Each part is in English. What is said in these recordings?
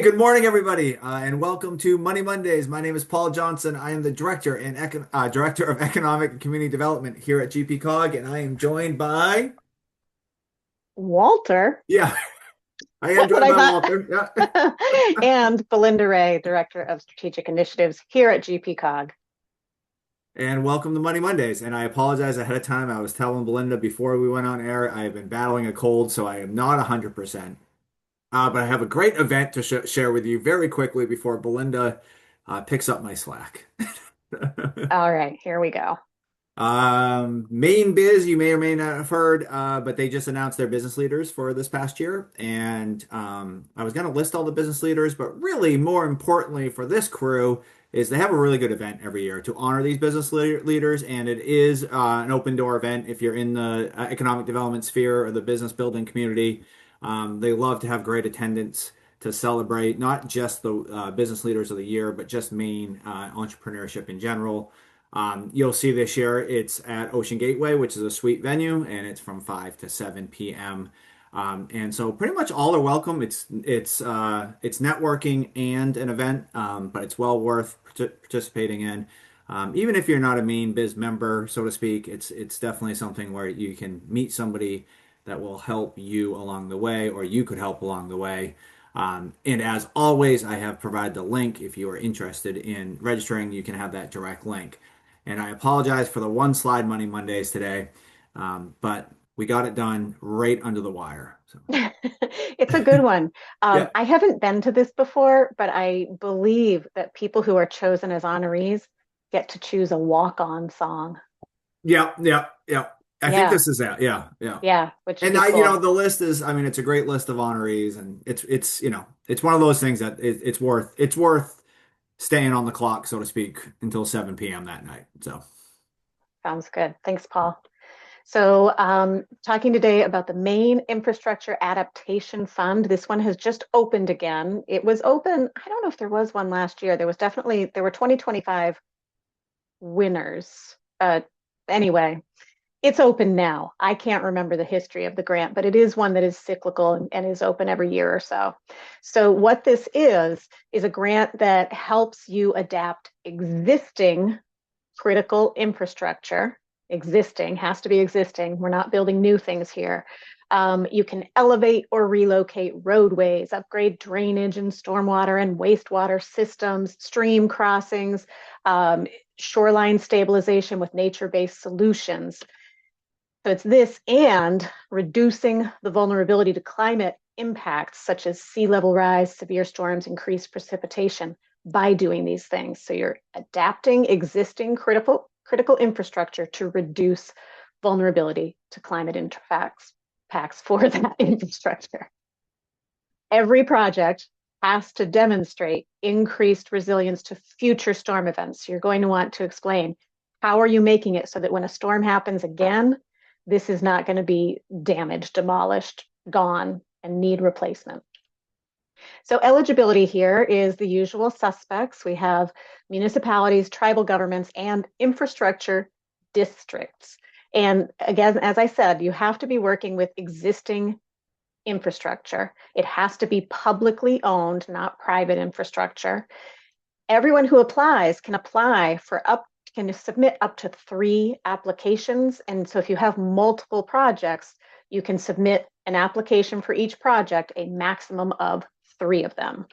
Good morning, everybody, and welcome to Money Mondays. My name is Paul Johnson. I am the Director of Economic and Community Development here at GPCOG, and I am joined by, Walter, yeah, I am what joined I by thought, Walter. Yeah. and Belinda Ray, Director of Strategic Initiatives here at GPCOG. And welcome to Money Mondays. And I apologize ahead of time. I was telling Belinda before we went on air, I have been battling a cold, so I am not 100%. But I have a great event to share with you very quickly before Belinda picks up my slack. All right, here we go. Maine Biz, you may or may not have heard, but they just announced their business leaders for this past year. And I was going to list all the business leaders, but really more importantly for this crew is they have a really good event every year to honor these business leaders. And it is an open door event if you're in the economic development sphere or the business building community. They love to have great attendance to celebrate not just the business leaders of the year, but just Maine entrepreneurship in general. You'll see this year it's at Ocean Gateway, which is a sweet venue, and it's from 5 to 7 p.m. And so pretty much all are welcome. It's networking and an event, but it's well worth participating in. Even if you're not a Maine Biz member, so to speak, it's definitely something where you can meet somebody that will help you along the way, or you could help along the way. And as always, I have provided the link. If you are interested in registering, you can have that direct link. And I apologize for the one slide Money Mondays today, but we got it done right under the wire. So It's a good one. yeah, I haven't been to this before, but I believe that people who are chosen as honorees get to choose a walk-on song. yeah. I think Yeah, this is that. Yeah, yeah. yeah, which would And be cool. the list is, I mean, it's a great list of honorees, and it's one of those things that it's worth staying on the clock, so to speak, until 7 p.m. that night. So. Sounds good. Thanks, Paul. So, talking today about the Maine Infrastructure Adaptation Fund. This one has just opened again. It was open, I don't know if there was one last year. There were 2025 winners. Anyway, it's open now. I can't remember the history of the grant, but it is one that is cyclical and is open every year or so. So, what this is a grant that helps you adapt existing critical infrastructure. Existing has to be existing. We're not building new things here. You can elevate or relocate roadways, upgrade drainage and stormwater and wastewater systems, stream crossings, shoreline stabilization with nature-based solutions. So it's this and reducing the vulnerability to climate impacts such as sea level rise, severe storms, increased precipitation by doing these things. So you're adapting existing critical infrastructure to reduce vulnerability to climate impacts for that infrastructure. Every project has to demonstrate increased resilience to future storm events. So you're going to want to explain how are you making it so that when a storm happens again, this is not going to be damaged, demolished, gone, and need replacement. So eligibility here is the usual suspects. We have municipalities, tribal governments, and infrastructure districts. And again, as I said, you have to be working with existing infrastructure. It has to be publicly owned, not private infrastructure. Everyone who applies can submit up to 3 applications. And so if you have multiple projects, you can submit an application for each project, a maximum of 3 of them.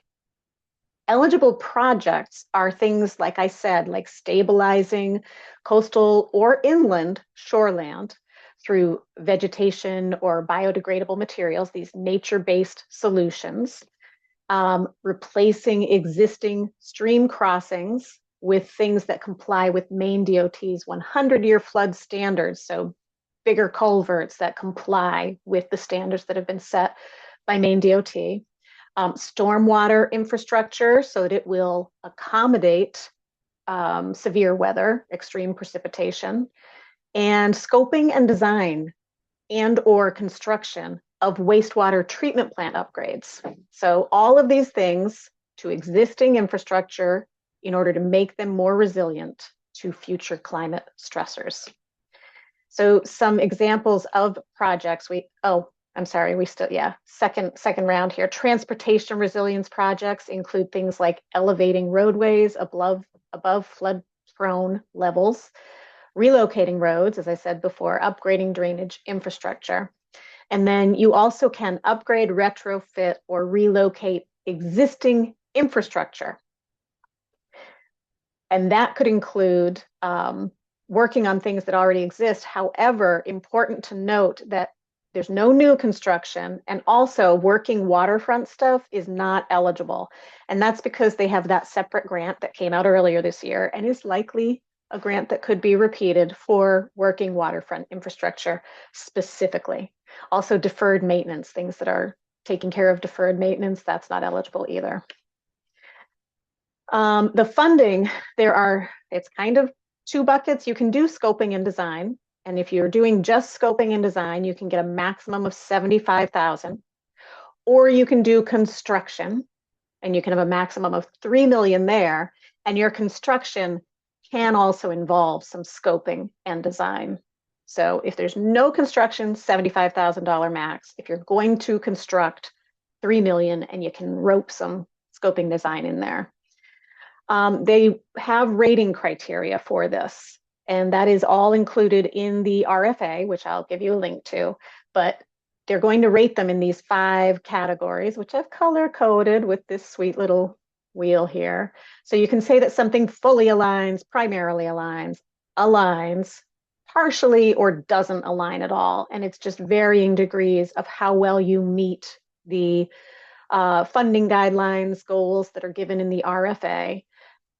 Eligible projects are things, like I said, like stabilizing coastal or inland shoreland through vegetation or biodegradable materials, these nature-based solutions, replacing existing stream crossings with things that comply with Maine DOT's 100-year flood standards, so bigger culverts that comply with the standards that have been set by Maine DOT. Stormwater infrastructure so that it will accommodate severe weather, extreme precipitation, and scoping and design and or construction of wastewater treatment plant upgrades. So all of these things to existing infrastructure in order to make them more resilient to future climate stressors. So some examples of projects I'm sorry, we still, yeah, second round here. Transportation resilience projects include things like elevating roadways above flood prone levels, relocating roads, as I said before, upgrading drainage infrastructure. And then you also can upgrade, retrofit, or relocate existing infrastructure. And that could include working on things that already exist. However, important to note that there's no new construction, and also working waterfront stuff is not eligible. And that's because they have that separate grant that came out earlier this year and is likely a grant that could be repeated for working waterfront infrastructure specifically. Also, deferred maintenance, things that are taking care of deferred maintenance, that's not eligible either. The funding, it's kind of two buckets. You can do scoping and design. And if you're doing just scoping and design, you can get a maximum of 75,000. Or you can do construction and you can have a maximum of 3 million there. And your construction can also involve some scoping and design. So if there's no construction, $75,000 max. If you're going to construct, 3 million, and you can rope some scoping design in there. They have rating criteria for this, and that is all included in the RFA, which I'll give you a link to. But they're going to rate them in these 5 categories, which I've color coded with this sweet little wheel here. So you can say that something fully aligns, primarily aligns, partially, or doesn't align at all. And it's just varying degrees of how well you meet the funding guidelines, goals that are given in the RFA,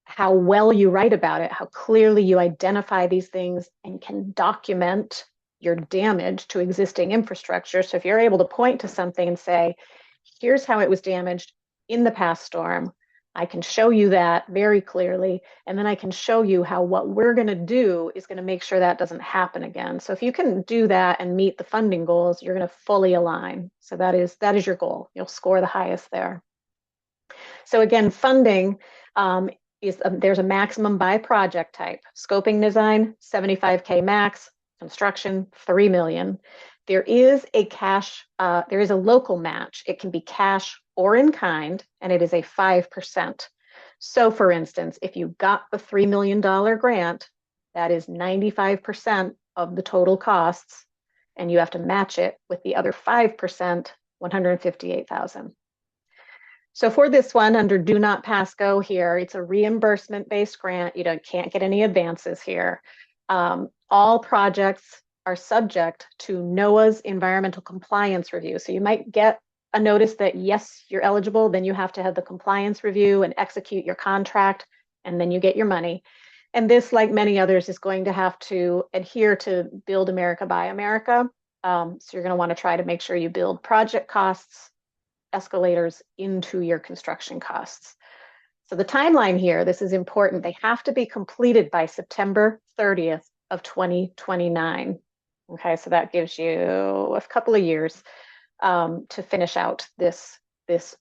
how well you write about it, how clearly you identify these things and can document your damage to existing infrastructure. So if you're able to point to something and say, here's how it was damaged in the past storm, I can show you that very clearly. And then I can show you how what we're going to do is going to make sure that doesn't happen again. So if you can do that and meet the funding goals, you're going to fully align. So that is your goal. You'll score the highest there. So again, funding there's a maximum by project type. Scoping design, 75K max. Construction, 3 million. There is a local match. It can be cash or in kind, and it is a 5%. So for instance, if you got the $3 million grant, that is 95% of the total costs, and you have to match it with the other 5%, 158,000. So for this one, under Do Not Pass Go here, it's a reimbursement-based grant. You can't get any advances here. All projects are subject to NOAA's environmental compliance review. So you might get a notice that, yes, you're eligible, then you have to have the compliance review and execute your contract, and then you get your money. And this, like many others, is going to have to adhere to Build America, Buy America. So you're going to want to try to make sure you build project costs, escalators into your construction costs. So the timeline here, this is important. They have to be completed by September 30th of 2029. Okay, so that gives you a couple of years to finish out this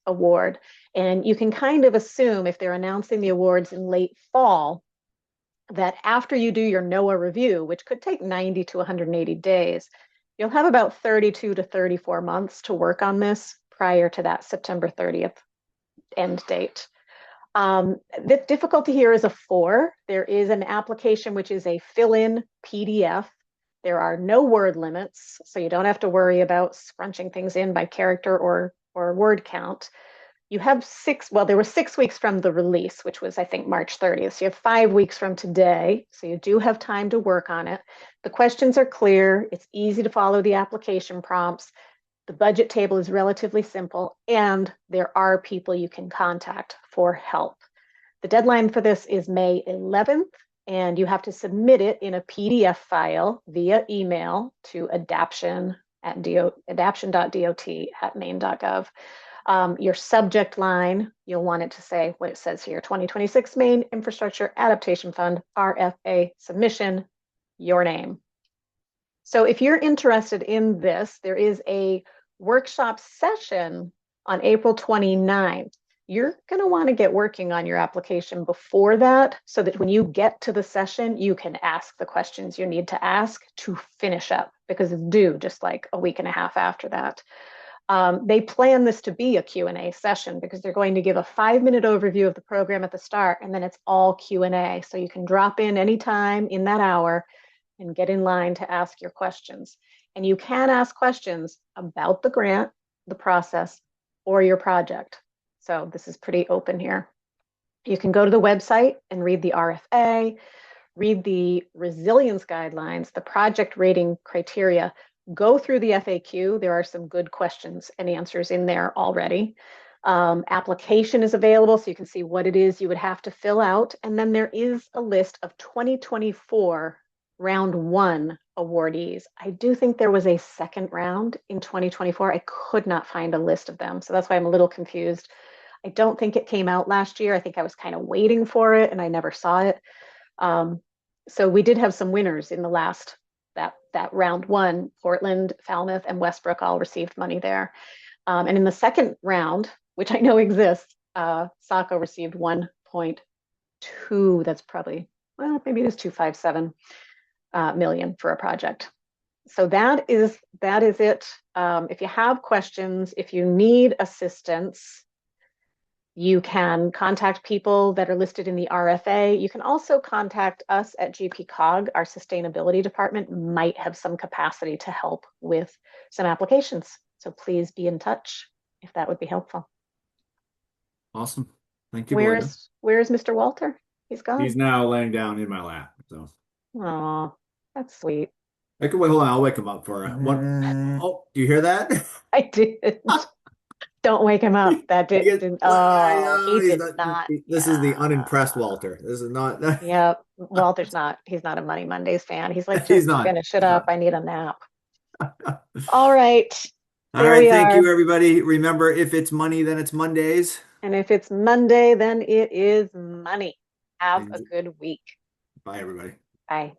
award. And you can kind of assume, if they're announcing the awards in late fall, that after you do your NOAA review, which could take 90 to 180 days, you'll have about 32 to 34 months to work on this prior to that September 30th end date. The difficulty here is a 4. There is an application which is a fill-in PDF. There are no word limits, so you don't have to worry about scrunching things in by character or word count. You have there were 6 weeks from the release, which was, I think, March 30th. So you have 5 weeks from today. So you do have time to work on it. The questions are clear. It's easy to follow the application prompts. The budget table is relatively simple, and there are people you can contact for help. The deadline for this is May 11th, and you have to submit it in a PDF file via email to adaption.dot.maine.gov. Your subject line, you'll want it to say what it says here: 2026 Maine Infrastructure Adaptation Fund, RFA submission, your name. So if you're interested in this, there is a workshop session on April 29th. you're going to want to get working on your application before that so that when you get to the session, you can ask the questions you need to ask to finish up because it's due just like a week and a half after that. They plan this to be a Q&A session because they're going to give a 5-minute overview of the program at the start, and then it's all Q&A. So you can drop in anytime in that hour and get in line to ask your questions. And you can ask questions about the grant, the process, or your project. So this is pretty open here. You can go to the website and read the RFA, read the resilience guidelines, the project rating criteria, go through the FAQ. There are some good questions and answers in there already. Application is available so you can see what it is you would have to fill out. And then there is a list of 2024 round one awardees. I do think there was a second round in 2024. I could not find a list of them. So that's why I'm a little confused. I don't think it came out last year. I think I was kind of waiting for it and I never saw it. So we did have some winners in the last, that round one. Portland, Falmouth, and Westbrook all received money there. And in the second round, which I know exists, Saco received 1.2. That's probably, well, maybe it is 257 million for a project. So that is it. If you have questions, if you need assistance, you can contact people that are listed in the RFA. You can also contact us at GPCOG. Our sustainability department might have some capacity to help with some applications. So please be in touch if that would be helpful. Awesome. Thank you, Belinda. Where's Mr. Walter? He's gone. He's now laying down in my lap. So, Oh, that's sweet. I can wait. Hold on. I'll wake him up for one. Oh, do you hear that? I did. Don't wake him up. That didn't. Oh, he He's did not. not. This is the Yeah. unimpressed Walter. This is not. Yep. Walter's not. He's not a Money Mondays fan. He's like, He's just not. finish it He's up. not. I need a nap. All right. All There right. we Thank are. you, everybody. Remember, if it's money, then it's Mondays. And if it's Monday, then it is money. Have a And good week. bye, everybody. Bye.